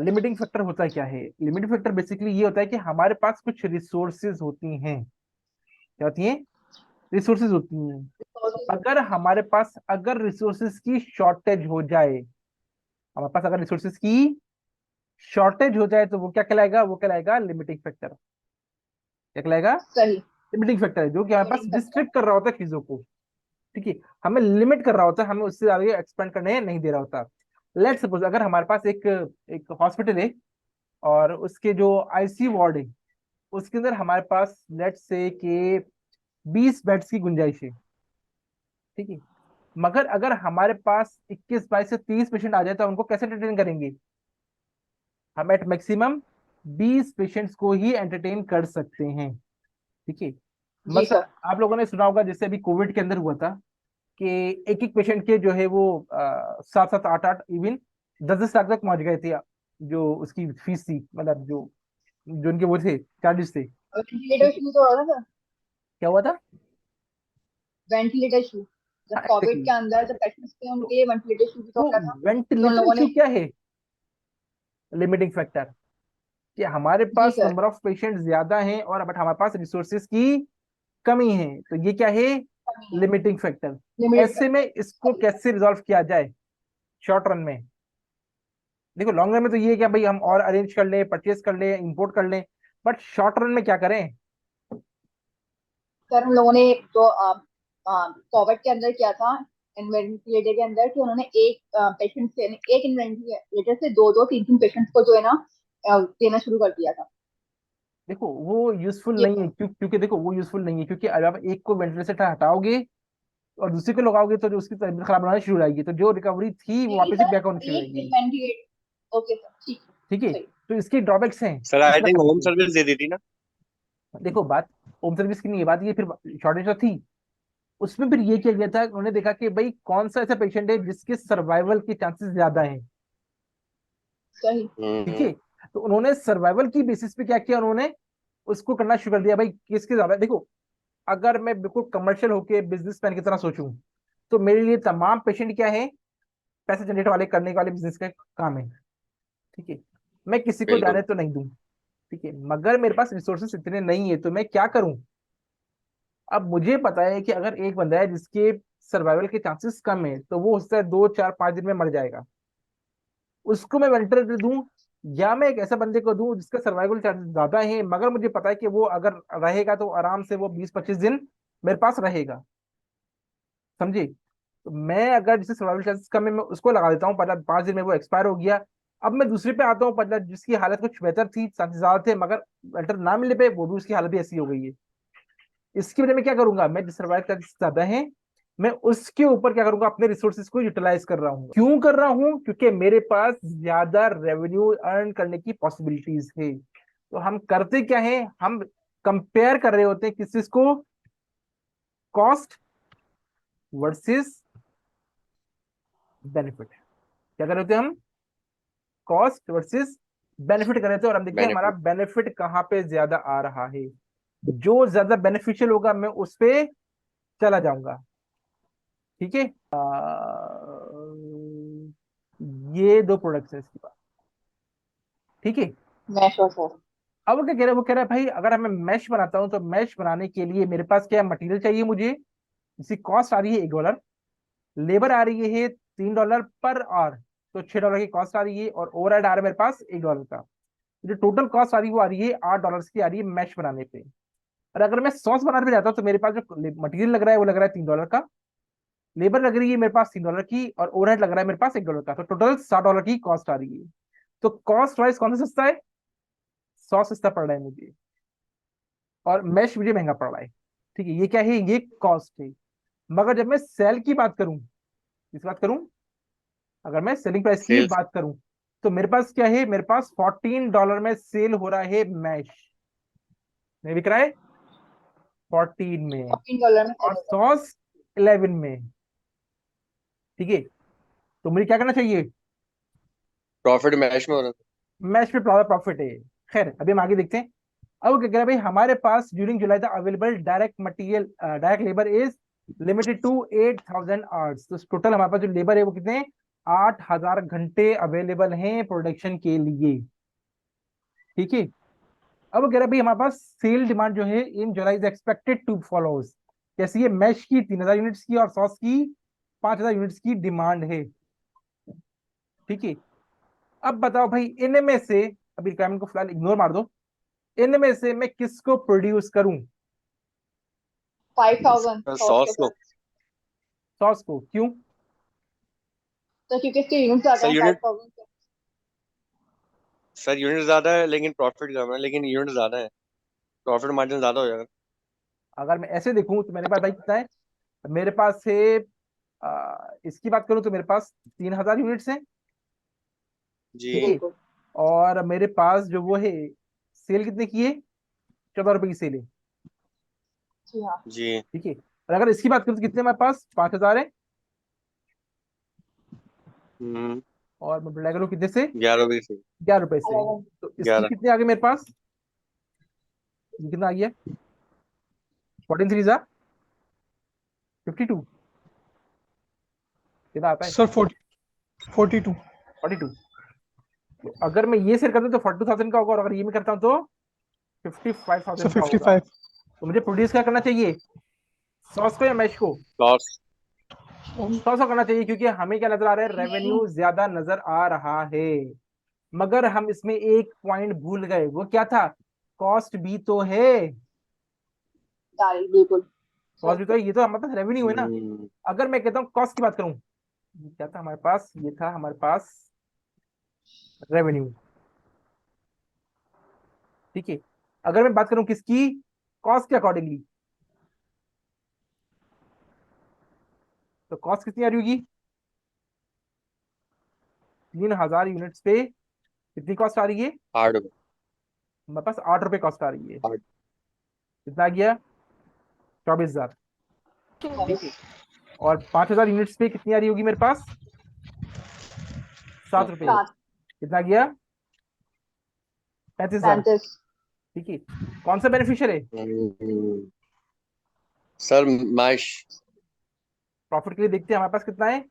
Limiting factor होता क्या है? लिमिटिंग फैक्टर बेसिकली ये होता है कि हमारे पास कुछ रिसोर्सेज होती हैं। क्या होती हैं? रिसोर्सेज होती हैं। अगर हमारे पास अगर रिसोर्सेज की शॉर्टेज हो जाए, हमारे पास अगर रिसोर्सेज की शॉर्टेज हो जाए, तो वो क्या कहलाएगा? वो कहलाएगा लिमिटिंग फैक्टर। क्या कहलाएगा? सही। लिमिटिंग फैक्टर है जो कि हमारे पास लिमिटिंग फैक्टर। रिस्ट्रिक्ट कर रहा होता है चीजों को। ठीक है, हमें लिमिट कर रहा होता है, हमें उससे आगे एक्सपेंड करने नहीं दे रहा होता। लेट सपोज अगर हमारे पास एक एक हॉस्पिटल है, और उसके जो आईसीयू वार्ड है, उसके अंदर हमारे पास लेट से के 20 बेड्स की गुंजाइश है। ठीक है, मगर अगर हमारे पास 21 22 से 30 पेशेंट आ जाए, तो उनको कैसे एंटरटेन करेंगे? हम एट मैक्सिमम 20 पेशेंट्स को ही एंटरटेन कर सकते हैं। ठीक है, जी मतलब सर। आप लोगों ने सुना होगा जैसे अभी कोविड के अंदर हुआ था कि एक एक पेशेंट के जो है वो 7 7 8 8 इवन 10 10 लाख तक पहुंच गए थे, जो उसकी फीस थी, मतलब जो जो उनके वो थे चार्जेस थे। वेंटिलेटर ठीक है, इशू तो हो रहा था। क्या हुआ था? Ventilator issue. जब हाँ कोविड एग्जैक्टली। के अंदर जब पेशेंट्स थे तो उनके लिए वेंटिलेटर इशू भी तो वो हो रहा था। तो उन वेंटिलेटर लोगों इशू ने। क्या है? लिमिटिंग फैक्टर कि हमारे जी पास सर। नंबर ऑफ पेशेंट ज्यादा हैं और बट हमारे पास रिसोर्सेज की कमी है, तो ये क्या है? Limiting factor. लिमिटेड ऐसे में इसको फैक्टर। कैसे रिजॉल्व किया जाए शॉर्ट रन में? देखो लॉन्ग रन में तो ये है कि भाई हम और अरेंज कर लें, परचेज कर लें, इंपोर्ट कर लें, बट शॉर्ट रन में क्या करें? सर हम लोगों ने जो कोविड के अंदर किया था इन्वेंटिलेटर के अंदर, कि उन्होंने एक पेशेंट से, एक इन्वेंटिलेटर से दो दो तीन तीन पेशेंट्स को जो है ना देना शुरू कर दिया था। देखो वो यूजफुल ये नहीं है, क्योंकि देखो वो यूजफुल नहीं है, क्योंकि अगर आप एक को वेंटिलेटर से हटाओगे और दूसरे को लगाओगे, तो जो उसकी तबीयत खराब होना शुरू हो जाएगी, तो जो रिकवरी थी वो नहीं वापस से सर, बैक होनी शुरू हो एक जाएगी। इन्वेंटिलेटर। ओके सर, ठीक है। ठीक है, सही। तो इसकी ड्रॉबैक्स हैं सर आई इसका थिंक करने होम के। सर्विस दे दी थी ना। देखो बात होम सर्विस की नहीं है, बात ये फिर शॉर्टेज तो थी। उसमें फिर ये किया गया था, उन्होंने देखा कि भाई कौन सा ऐसा पेशेंट है जिसके सर्वाइवल के चांसेस ज्यादा हैं। सही। ठीक है, तो उन्होंने सर्वाइवल की बेसिस पे क्या किया, उन्होंने उसको करना शुरू कर दिया। भाई किसके ज्यादा, देखो अगर मैं बिल्कुल कमर्शियल होके बिजनेसमैन की तरह सोचूं, तो मेरे लिए तमाम पेशेंट क्या है? पैसे जनरेट वाले करने वाले बिजनेस का काम है। ठीक है, मैं किसी को बिल्कुल। जाने तो नहीं दूं। ठीक है, मगर मेरे पास रिसोर्सेस इतने नहीं है, तो मैं क्या करूं? अब मुझे पता है कि अगर एक बंदा है जिसके सर्वाइवल के चांसेस कम है, तो वो उससे 2 4 5 दिन में मर जाएगा, उसको मैं वेंटिलेटर दूं, या मैं एक ऐसा बंदे को दूं जिसका सर्वाइवल चांसेस ज्यादा है, मगर मुझे पता है कि वो अगर रहेगा तो आराम से वो 20 25 दिन मेरे पास रहेगा। समझे? तो मैं अगर जिससे सर्वाइवल चांसेस कम है, मैं उसको लगा देता हूँ, पहला 5 दिन में वो एक्सपायर हो गया। अब मैं दूसरे पे आता हूँ, पहला जिसकी हालत कुछ बेहतर थी, चांसेस ज्यादा थे, मगर वेंटिलेटर ना मिलने पे वो भी उसकी हालत भी ऐसी हो गई है। इसकी वजह में क्या करूंगा? मैं जिस सर्वाइव चांसेस ज्यादा है, मैं उसके ऊपर क्या करूंगा? अपने रिसोर्सेज को यूटिलाइज कर रहा हूँ। क्यों कर रहा हूँ? क्योंकि मेरे पास ज्यादा रेवेन्यू अर्न करने की पॉसिबिलिटीज है। तो हम करते क्या है? हम कंपेयर कर रहे होते हैं किस चीज को? Cost versus benefit. क्या कर रहे होते हैं हम? कॉस्ट वर्सेस बेनिफिट कर रहे थे, और हम देखते हैं हमारा बेनिफिट। बेनिफिट कहाँ पे ज्यादा आ रहा है। जो ज्यादा बेनिफिशियल होगा मैं उस पे चला जाऊंगा। ठीक है, ये दो प्रोडक्ट्स है इसके पास। ठीक है, मैं श्योर सर। अब वो क्या कह रहा है? वो कह रहा है भाई अगर मैं मैश बनाता हूँ, तो मैश बनाने के लिए मेरे पास क्या मटेरियल चाहिए मुझे, जिसकी कॉस्ट आ रही है $1, लेबर आ रही है $3 पर आवर, तो $6 की कॉस्ट आ रही है, और ओवरहेड आ रहा है मेरे पास $1 का। जो टोटल कॉस्ट आ रही है वो आ रही है $8 की आ रही है मैश बनाने पे। और अगर मैं सॉस बनाने पे जाता हूँ, तो मेरे पास जो मटेरियल लग रहा है वो लग रहा है $3 का, लेबर लग रही है मेरे पास $3 की, और ओवरहेड लग रहा है मेरे पास $1 का, तो टोटल $60 की कॉस्ट आ रही है। तो कॉस्ट वाइज कौन सा सस्ता है? सॉस सस्ता पड़ रहा है मुझे, और मैश मुझे महंगा पड़ रहा है। ठीक है, ये क्या है? ये कॉस्ट है। मगर जब मैं सेल की बात करूं, किस बात करूं? अगर मैं सेलिंग प्राइस की सेल्स। बात करूं, तो मेरे पास क्या है? मेरे पास $14 में सेल हो रहा है मैश, नहीं बिक रहा है 14 में, $14 में और सेल होगा। सॉस 11 में। ठीक है, तो मुझे क्या करना चाहिए? प्रॉफिट मैश में हो रहा था। मैच पे प्रॉफिट है। खैर अभी हम आगे देखते हैं। अब वो क्या कह रहा है? भाई हमारे पास during July the available direct material, direct labour is limited to 8,000 hours. तो टोटल हमारे पास जो लेबर है वो कितने? 8,000 घंटे अवेलेबल हैं प्रोडक्शन के लिए। ठीक है। अब कह रहा है भाई हमारे पास सेल डिमांड जो है in July is expected to follows. जैसे ये मैश की 3,000 यूनिट्स की और सॉस की 5,000 यूनिट्स की डिमांड है। ठीक है। अब बताओ भाई इनमें से, अभी रिक्वायरमेंट को फिलहाल इग्नोर मार दो, इनमें से मैं किसको प्रोड्यूस करूं? 5,000 सॉस के सॉस को। साथ। सॉस को क्यों? तो क्योंकि इसके यूनिट ज्यादा सर है यूनिट 5,000 के। सर यूनिट ज्यादा है लेकिन प्रॉफिट कम है, लेकिन यूनिट ज्यादा है, प्रॉफिट मार्जिन ज्यादा हो जाएगा। अगर मैं ऐसे देखूं तो मेरे पास भाई कितना है? मेरे पास है इसकी बात करूं तो मेरे पास 3,000 यूनिट्स हैं। ठीक है। जी। बिल्कुल। और मेरे पास जो वो है, सेल कितने की है? 14 रुपए की सेल है। जी हाँ। जी। ठीक है। और अगर इसकी बात करूं तो कितने मेरे पास? 5,000 है। हम्म। और मल्टीप्लाई करूं कितने से? 11 रुपये से। 11 रुपए से। अलग। तो इसकी 11। कितने आ गए मेरे पास? ये कितना आ गया? 14 3 52। कितना आता है? सर 42। 42। तो अगर मैं ये सेल करता हूँ तो 42,000 का होगा, और अगर ये मैं करता हूँ तो सर 55,000 का होगा। 55। तो मुझे प्रोड्यूस क्या करना चाहिए? सॉस को या मैश को? सॉस। सॉस को करना चाहिए, क्योंकि हमें क्या नजर आ रहा है? नहीं, रेवेन्यू ज्यादा नजर आ रहा है। मगर हम इसमें एक पॉइंट भूल गए, वो क्या था? कॉस्ट भी तो है। डायरेक्ट बिल्कुल कॉस्ट भी सही। तो है, ये तो हमारे पास रेवेन्यू है ना। हम्म। अगर मैं कहता हूँ कॉस्ट की बात करूं, ये क्या था हमारे पास? ये था हमारे पास रेवेन्यू। ठीक है। अगर मैं बात करूं किसकी? कॉस्ट के अकॉर्डिंगली, तो कॉस्ट कितनी आ रही होगी? 3,000 यूनिट्स पे कितनी कॉस्ट आ रही है? 8 रुपये। हमारे पास 8 रुपए कॉस्ट आ रही है। 8। कितना आ गया? 24,000। ठीक है। 24। और 5,000 यूनिट्स पे कितनी आ रही होगी मेरे पास? 7 रुपए। 7। कितना गया? 35,000। 35। ठीक है। कौन सा बेनिफिशियर है? Sir mash. प्रॉफिट के लिए देखते हैं हमारे पास कितना है।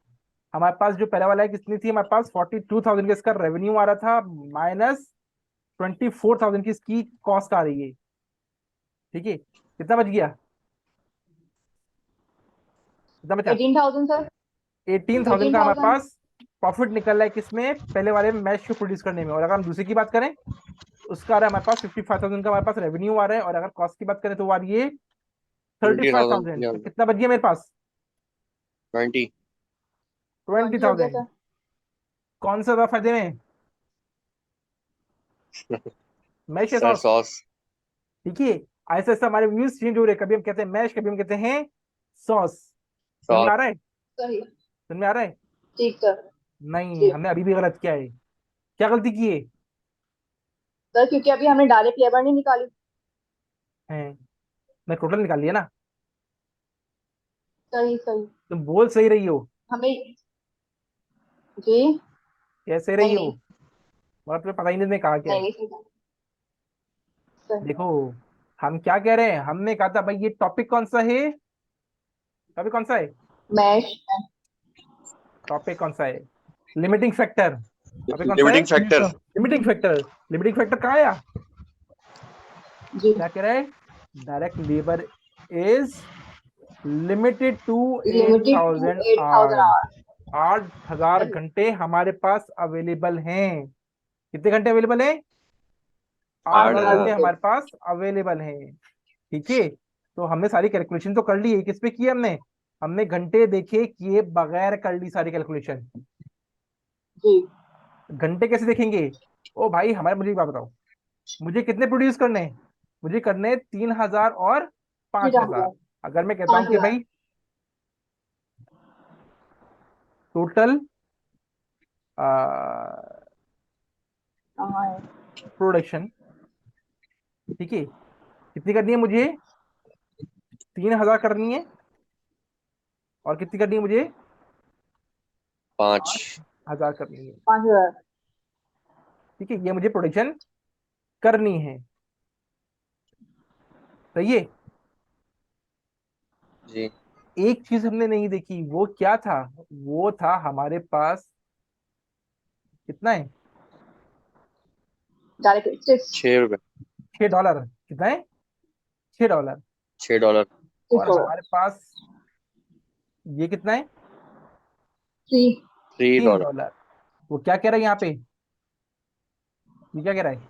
हमारे पास जो पहला वाला है कितनी थी? हमारे पास 42,000 का इसका रेवेन्यू आ रहा था, माइनस 24,000 की इसकी कॉस्ट आ रही है। ठीक है। कितना बच गया? कितना बचा? 18,000 सर। 18,000 का हमारे 18,000। पास प्रॉफिट निकल रहा है किसमें? पहले वाले मैश को प्रोड्यूस करने में। और अगर हम दूसरे की बात करें, उसका आ रहा है हमारे पास 55,000 का हमारे पास रेवेन्यू आ रहा है, और अगर कॉस्ट की बात करें तो वो आ रही है 35,000। तो 20,000। कितना बच गया मेरे पास? 20। 20 हो गया 20,000। सर। कौन सा था फायदे में? मैश या सर सॉस? सॉस। ठीक है। ऐसा ऐसा हमारे व्यूज चेंज हो रहे हैं, कभी हम कहते हैं मैश, कभी हम कहते हैं सॉस। समझ में सॉस। आ रहा है? सही। समझ में आ रहा है? ठीक सर। नहीं, जी हमने अभी भी गलत किया है। क्या गलती की सर, क्योंकि अभी हमने डायरेक्ट लेबर नहीं निकाली। है? मैं टोटल निकाल लिया ना। सही सही। तुम बोल सही रही हो। हमें। जी। कैसे रही नहीं हो? नहीं। मतलब तुम्हें पता ही नहीं मैं कहा क्या नहीं है। नहीं सही। सही। देखो, हम क्या कह रहे हैं? हमने कहा था भाई ये टॉपिक कौन सा है? टॉपिक कौन सा है? मैश। टॉपिक कौन सा है? Limiting factor. टॉपिक कौन सा है? लिमिटिंग जी factor. Sir. Limiting factor. Limiting factor कहाँ आया? जी। क्या कह रहा है? Direct labour is limited to eight limited to thousand 8,000 hours. Hour. 8,000 सही। घंटे हमारे पास अवेलेबल हैं। कितने घंटे अवेलेबल है? आठ आठ हजार 8,000 हजार घंटे घंटे। हमारे पास अवेलेबल हैं। ठीक है। तो हमने सारी कैलकुलेशन तो कर ली है। किस पे की हमने? हमने घंटे देखे किए बगैर कर ली सारी कैलकुलेशन। जी। घंटे कैसे देखेंगे? ओ भाई हमारे, मुझे एक बात बताओ, मुझे कितने प्रोड्यूस करने हैं? मुझे करने हैं 3,000 और ठीक 5,000। है। अगर मैं कहता हूँ पाँच कि हजार भाई टोटल हाँ है। प्रोडक्शन, ठीक है, कितनी करनी है मुझे? 3,000 करनी है। और कितनी करनी है मुझे? 5। 8,000 करनी है। 5,000। ठीक है, ये मुझे प्रोडक्शन करनी है। सही है। जी। एक चीज हमने नहीं देखी, वो क्या था? वो था हमारे पास कितना है? डायरेक्ट 6 ₹6 $6 कितना है? $6। $6 और हमारे पास ये कितना है? 3 तीन $3 डॉलर वो क्या कह रहा है यहाँ पे? ये क्या कह रहा है?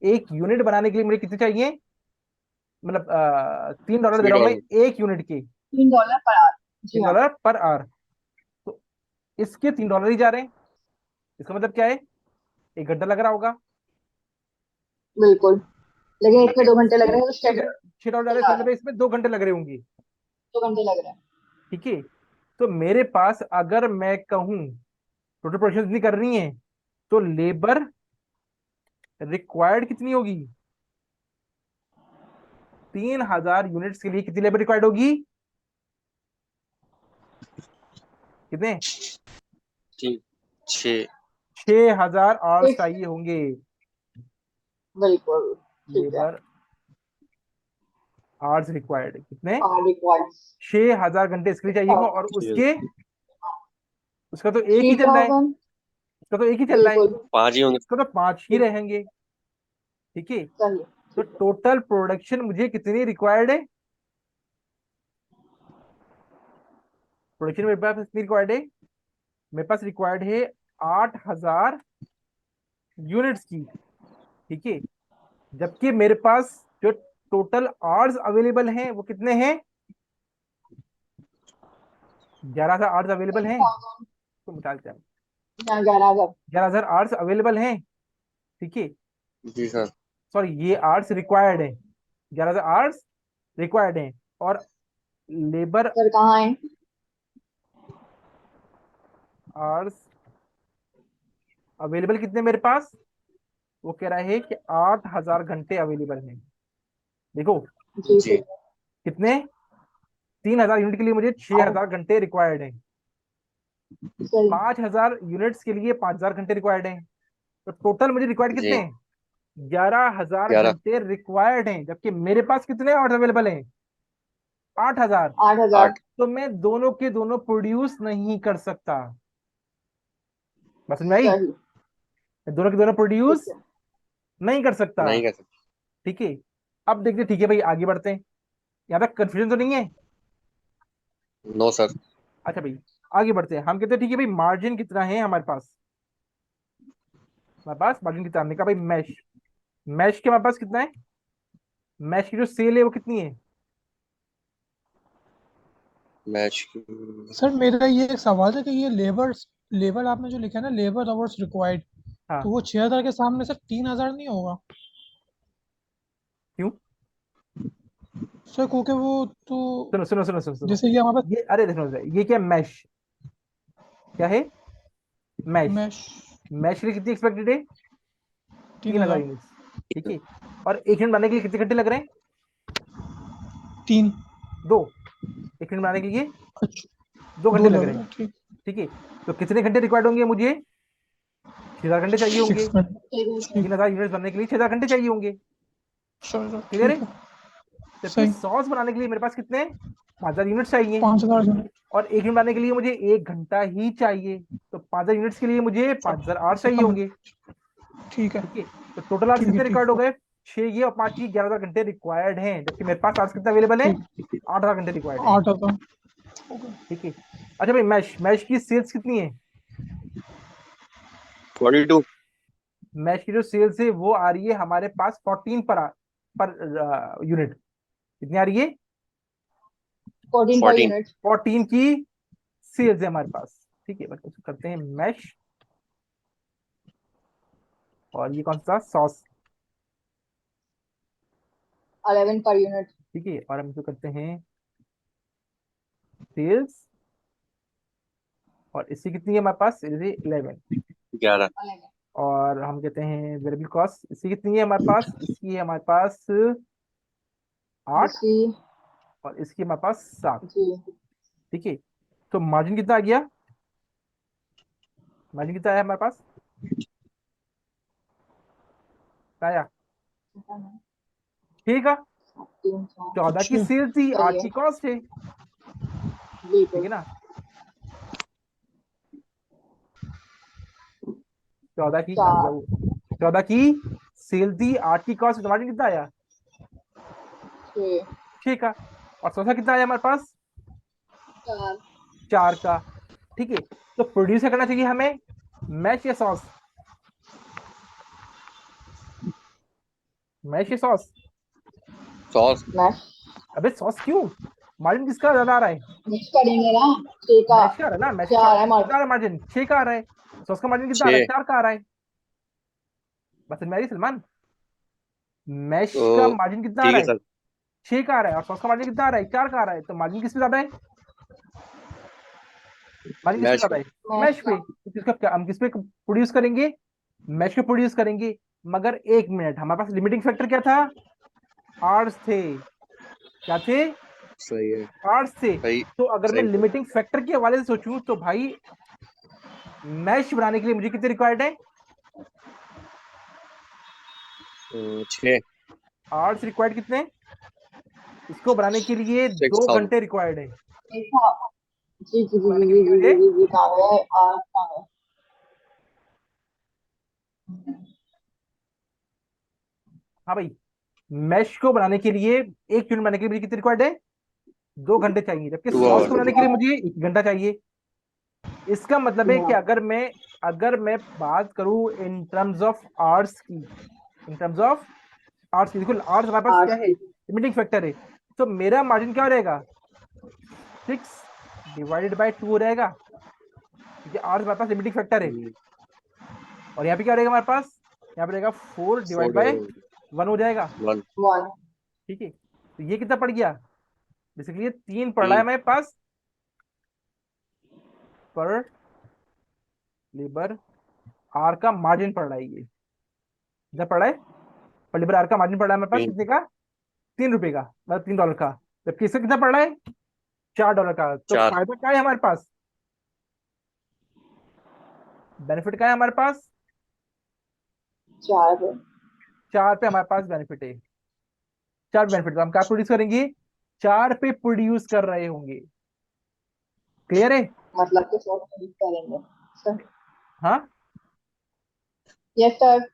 एक यूनिट बनाने के लिए मुझे कितने चाहिए? मतलब $3 दे रहा हूँ मैं $3 एक यूनिट के। $3 पर आवर। जी तीन हाँ, डॉलर पर आवर तो इसके $3 ही जा रहे हैं। इसका मतलब क्या है? 1 घंटा लग रहा होगा। बिल्कुल। लेकिन इसमें 2 घंटे लग रहे इसमें हैं तो $6 जा रहे हैं, इसका मतलब इसमें 2 घंटे लग रहे होंगे। 2 घंटे लग रहे हैं। ठीक है। तो मेरे पास अगर मैं कहूँ टोटल प्रोडक्शन इतनी करनी है तो लेबर रिक्वायर्ड कितनी होगी? 3000 यूनिट्स के लिए कितनी लेबर रिक्वायर्ड होगी? कितने? ठीक 6 6,000 आवर्स 6 चाहिए होंगे। बिल्कुल ठीक है। लेबर आवर्स रिक्वायर्ड कितने? आवर रिक्वायर्ड 6,000 घंटे इसके लिए चाहिए होंगे। और 6,000। उसके उसका तो एक ही चल रहा है। 3,000 उसका तो एक ही चल रहा है। बिल्कुल 5 ही होंगे। उसका तो 5 ही रहेंगे। ठीक है। सही। तो ठीक है। टोटल प्रोडक्शन मुझे कितनी रिक्वायर्ड है? प्रोडक्शन मेरे पास कितनी रिक्वायर्ड है? मेरे पास रिक्वायर्ड है 8,000 यूनिट्स की। ठीक है। जबकि मेरे पास जो टोटल आवर्स अवेलेबल हैं वो कितने हैं? 11,000 आवर्स अवेलेबल हैं। 3,000 तो निकालते हैं। 11,000। 11,000 आवर्स अवेलेबल हैं। ठीक है। जी सर। सॉरी ये आवर्स रिक्वायर्ड है। 11,000 आवर्स रिक्वायर्ड है। और लेबर सर कहाँ है? आवर्स अवेलेबल कितने मेरे पास? वो कह रहा है कि 8,000 घंटे अवेलेबल हैं। देखो जी जी सर। कितने? 3,000 यूनिट के लिए मुझे 6,000 घंटे रिक्वायर्ड है। सही। 5,000 यूनिट्स के लिए 5,000 घंटे रिक्वायर्ड है। तो टोटल मुझे रिक्वायर्ड कितने जी हैं? 11,000 11 घंटे रिक्वायर्ड हैं। जबकि मेरे पास कितने और अवेलेबल हैं? 8,000। 8,000। 8 तो मैं दोनों के दोनों प्रोड्यूस नहीं कर सकता। बस समझ में आई? सही। मैं दोनों के दोनों ठीक प्रोड्यूस है। नहीं कर सकता। नहीं कर सकते। ठीक है। अब देखते ठीक है भाई आगे बढ़ते हैं। यहाँ तक कंफ्यूजन तो नहीं है? No sir. अच्छा भाई आगे बढ़ते हैं। हम कहते हैं ठीक है भाई मार्जिन कितना है हमारे पास? हमारे पास मार्जिन कितना? हमने कहा भाई मैश। मैश के हमारे पास कितना है? मैश की जो सेल है वो कितनी है? मैच सर मेरा ये एक सवाल है कि ये लेबर लेबर आपने जो लिखा है ना, लेबर आवर्स रिक्वायर्ड, हाँ। तो वो 6,000 के सामने सर 3,000 नहीं होगा? क्यों? सर क्योंकि वो तो, सुनो सुनो सुनो सुनो सुनो। जैसे कि हमारे ये अरे देखो ये क्या मैश क्या है? पास मैश। मैश मैश के लिए कितनी एक्सपेक्टेड है? तीन 3,000 हजार यूनिट्स। ठीक है। और एक यूनिट बनाने के लिए कितने घंटे लग रहे हैं? तीन। दो। एक यूनिट बनाने के लिए दो अच्छा, घंटे दो लग लग रहे रहे हैं। हैं, ठीक। ठीक है। तो कितने घंटे रिक्वायर्ड होंगे मुझे? 6,000 घंटे चाहिए होंगे। 6 मिनट। ठीक। 3,000 यूनिट्स बनने के लिए 6,000 घंटे चाहिए होंगे। सर क्लियर है? ठीक है। जबकि सही। सॉस बनाने के लिए मेरे पास कितने? 5,000 यूनिट्स चाहिए। 5,000 यूनिट। और एक यूनिट बनाने के लिए मुझे 1 घंटा ही चाहिए। तो 5,000 यूनिट्स के लिए मुझे 5,000 आवर्स इससे चाहिए कम है। होंगे। ठीक है। ठीक है। तो टोटल आवर्स ठीक है। कितने ठीक रिक्वायर्ड हो है। गए? 6 ये और 5 ये 11,000 घंटे रिक्वायर्ड हैं। जबकि मेरे पास आवर्स कितने अवेलेबल है? ठीक। 8,000 घंटे रिक्वायर्ड है। 8,000। ओके। ठीक है। अच्छा भाई मैश मैश की सेल्स कितनी है? 42 मैश की जो सेल्स है वो आ रही है हमारे पास 14 पर यूनिट। कितनी आ रही है? 14 पर 14 यूनिट। 14 की सेल्स है हमारे पास। ठीक है बट उसको करते हैं मैश। और ये कौन सा सॉस? 11 per unit. ठीक है। और हम इसको करते हैं सेल्स। और इसकी कितनी है हमारे पास? 11। 11 11। और हम कहते हैं वेरिएबल कॉस्ट इसकी कितनी है हमारे पास? इसकी है हमारे पास 8। जिसकी। और इसकी हमारे पास 7। जी। ठीक है। तो मार्जिन कितना आ गया? मार्जिन कितना आया हमारे पास? क्या आया? ठीक है। 300। 14 की अच्छा। सेल थी सही 8 है। की कॉस्ट है। ठीक बिल्कुल। है ना? 14 की 4 14 की सेल थी, 8 की कॉस्ट, तो मार्जिन कितना आया? 6 6 का। और सौसा कितना आया हमारे पास? 4 4 का। ठीक है, तो प्रोड्यूस करना चाहिए हमें, मैश या सॉस? मैश या सॉस? सॉस। मैश अबे सॉस क्यों? मार्जिन किसका ज्यादा आ रहा है? मिक्स करेंगे ना 6 का मैश का आ रहा है ना, मैश का 4 है कितना आ रहा मार्जिन। है मार्जिन? 6 का आ रहा है। सॉस का मार्जिन कितना आ रहा है? 6। 4 का आ रहा है। बस मेरी सलमान, मैश का तो मार्जिन कितना आ ठीक रहा है है? सर। 6 का आ रहा है। और सॉस का मार्जिन कितना आ रहा है? 4 का आ रहा है। तो मार्जिन किस पे ज्यादा है? मार्जिन किस पे मैश ज्यादा पे। है? मैश मैश का पे। तो हम किस पे प्रोड्यूस करेंगे? मैश पे प्रोड्यूस करेंगे। मगर एक मिनट, हमारे पास लिमिटिंग फैक्टर क्या था? आर्स थे। क्या थे? सही है। आर्स थे। सही। तो अगर मैं सही बोल। लिमिटिंग फैक्टर के हवाले से सोचूं तो भाई, मैश बनाने के लिए मुझे कितने रिक्वायर्ड है? 6। आर्स रिक्वायर्ड कितने? इसको बनाने के लिए 6000। 2 घंटे रिक्वायर्ड है। देखा। जी जी इसको जी बनाने जी के जी लिए जी रिक्वायर्ड जी है। जी जी कहाँ है आज कहाँ है। हाँ भाई, मैश को बनाने के लिए, एक यूनिट बनाने के लिए मुझे कितने रिक्वायर्ड है? 2 घंटे चाहिए, जबकि 2 सॉस को आवर्स। बनाने के लिए मुझे 1 घंटा चाहिए। इसका मतलब है कि हाँ अगर मैं बात करूं इन टर्म्स ऑफ आवर्स की, इन टर्म्स ऑफ आवर्स की, देखो आवर्स हमारे पास क्या आज है? की लिमिटिंग फैक्टर है। तो मेरा मार्जिन क्या रहेगा? 6 डिवाइडेड बाय 2 रहेगा, क्योंकि आवर्स हमारे पास लिमिटिंग फैक्टर है। और यहाँ पे क्या रहेगा हमारे पास? यहाँ पे रहेगा 4 4 डिवाइड बाय डिवाइड 1 हो जाएगा। 1। 1 ठीक है, तो ये कितना पड़ गया? बेसिकली ये 3 पड़ रहा है 3। हमारे पास पर लेबर आर का मार्जिन पड़ रहा है। ये कितना पड़ रहा है? पर लेबर आर का मार्जिन पड़ रहा है हमारे पास 3। कितने का? 3 रुपए का, मतलब $3 का। जबकि इसका कितना पड़ रहा है? $4 का। तो 4। फायदा क्या है हमारे पास? बेनिफिट क्या है हमारे पास? 4 चार पे हमारे पास बेनिफिट है। 4 बेनिफिट, तो हम क्या प्रोड्यूस करेंगे? 4 पे प्रोड्यूस कर रहे होंगे। क्लियर है? मतलब के साथ यूज करेंगे सर। हाँ, यस सर।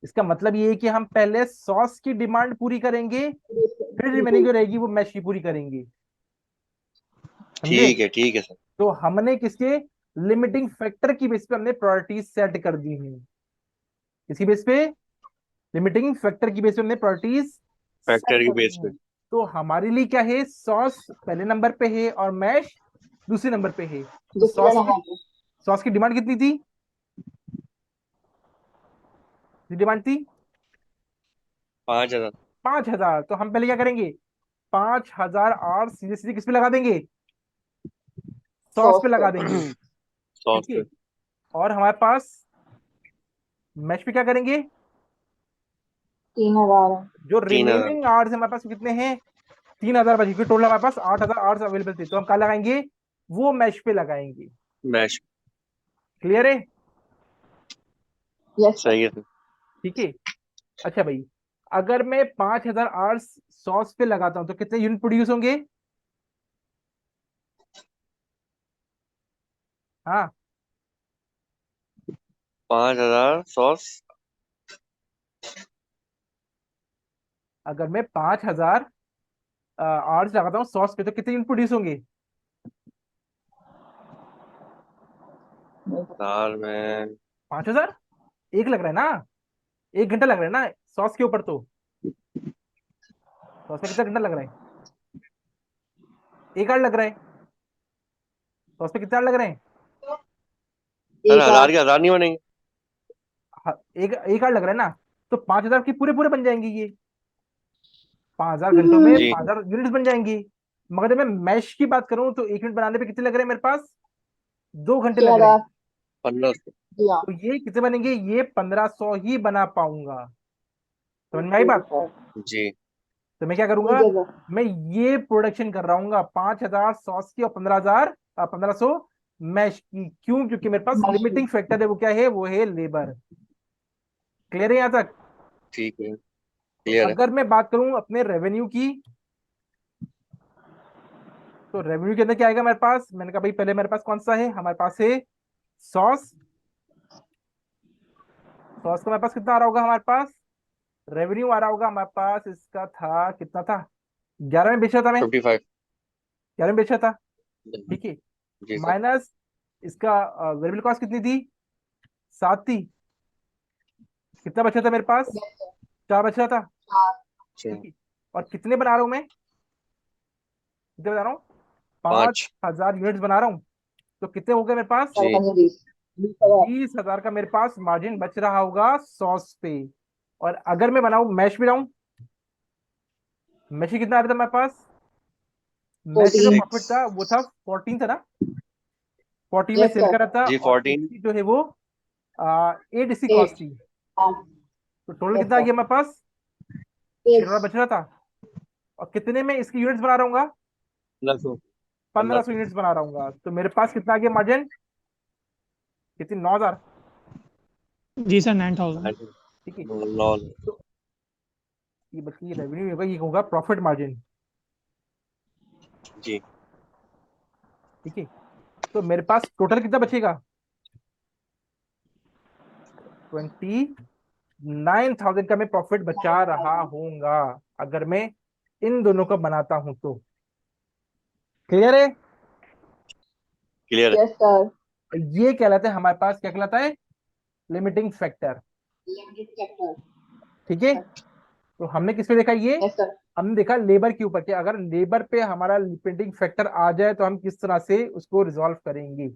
इसका मतलब ये है कि हम पहले सॉस की डिमांड पूरी करेंगे, फिर रिमेनिंग बिल्कुल जो रहेगी वो मैश की पूरी करेंगे। समझे? ठीक है सर। तो हमने किसके लिमिटिंग फैक्टर की बेस पे हमने प्रायोरिटीज सेट कर दी हैं। किसकी बेस पे? लिमिटिंग फैक्टर की बेस पे हमने प्रायोरिटीज सेट फैक्टर की कर दी बेस पे। हैं। तो हमारे लिए क्या है? सॉस पहले नंबर पे है और मैश दूसरे नंबर पे है। तो दूसरा नंबर पे सॉस की डिमांड कितनी थी? डिमांड थी 5000। 5,000। तो हम पहले क्या करेंगे? 5,000 और सीधे सीधे किस पे लगा देंगे? सॉस सॉस पे पे लगा देंगे। 100 ठीक है, पे। और हमारे पास मैश पे क्या करेंगे? 3000 है। जो 3000। रिमेनिंग आवर्स हमारे पास कितने हैं? 3,000 बचे, क्योंकि टोटल हमारे पास 8,000 आवर्स अवेलेबल थे। तो हम क्या लगाएंगे? वो मैश पे लगाएंगे। मैश। क्लियर है? Yes sir. सही है सर। ठीक है। अच्छा भाई, अगर मैं 5,000 आवर्स सॉस पे लगाता हूं तो कितने यूनिट प्रोड्यूस होंगे? हाँ, 5000 सॉस। अगर मैं 5,000 आवर्स लगाता हूँ सॉस पे तो कितने यूनिट प्रोड्यूस होंगे? नहीं पता। 1000 में। 5,000। एक लग रहा है ना? 1 घंटा लग रहा है ना सॉस के ऊपर? तो सॉस में कितना घंटा लग रहा है? 1 आवर लग रहा है। सॉस पे कितना आवर लग रहे हैं? सर एक 1000 आठ के 1000 नहीं बनेंगे? हाँ, 1 आवर लग रहा है ना? तो 5,000 के पूरे पूरे बन जाएंगे ये। 5,000 घंटों में जी। 5,000 यूनिट्स बन जाएंगी। मगर जब मैं मैश की बात करूं तो 1 यूनिट बनाने पे कितने लग रहे हैं मेरे पास? 2 घंटे लग रहे हैं। 6,000 1500। जी हाँ। तो ये कितने बनेंगे? ये 1,500 ही बना पाऊंगा। समझ में आई ठीक है बात? सर। जी। तो मैं क्या ठीक करूंगा? है सर। मैं ये प्रोडक्शन कर रहा हूँ 5,000 सॉस की और 15,000 मैश की। क्यों? क्योंकि मेरे पास मछली लिमिटिंग फैक्टर है, वो क्या है? वो है लेबर। क्लियर है यहाँ तक? ठीक है। तो क्लियर है। अगर मैं बात करूं अपने रेवेन्यू की, तो रेवेन्यू के अंदर क्या आएगा हमारे पास? मैंने कहा भाई पहले मेरे पास कौन सा है? हमारे पास है सॉस तो उसका हमारे पास कितना आ रहा होगा, हमारे पास रेवेन्यू आ रहा होगा हमारे पास, इसका था कितना था, 11 में बेचा था मैं, 55। 11 में बेचा था, ठीक है। जी सर। माइनस इसका वेरिएबल कॉस्ट कितनी थी, 7 थी, कितना बचा था मेरे पास, yes sir 4 बचा था, अच्छा, ठीक है। और कितने बना रहा हूँ मैं, कितने बना रहा हूँ, 5। 5,000 यूनिट्स बना रहा हूँ। तो कितने हो गए मेरे पास, जी 20 20,000 का मेरे पास मार्जिन बच रहा होगा सॉस पे। और अगर मैं बनाऊं मैश भी लाऊं, मैश कितना आ रहा था मेरे पास, मैश का जो 14 प्रॉफिट था वो था 14 था ना, 14 में yes सेल sir कर रहा था, जी और 14। इसकी जो है वो 8 इसकी कॉस्ट 8 थी। हाँ तो टोटल yes कितना आ sir गया मेरे पास, 8 6 बच रहा था। और कितने में इसकी यूनिट्स बना रहा हूँ, 1500। 1500 यूनिट्स बना रहा हूँ। तो मेरे पास कितना आ गया मार्जिन, कितनी, 9,000, जी सर 9000। ठीक है। लॉल। तो ये बल्कि रेवेन्यू होगा, ये होगा प्रॉफिट मार्जिन, जी ठीक है। तो मेरे पास टोटल कितना बचेगा, 29,000 का मैं प्रॉफिट बचा रहा होऊंगा, अगर मैं इन दोनों को बनाता हूं तो। क्लियर है। क्लियर है। yes sir ये कहलाता है हमारे पास, क्या कहलाता है, लिमिटिंग फैक्टर, limited factor ठीक है। तो हमने किस पे देखा ये, yes sir हमने देखा लेबर के ऊपर, कि अगर लेबर पे हमारा लिमिटिंग फैक्टर आ जाए तो हम किस तरह से उसको रिजॉल्व करेंगे।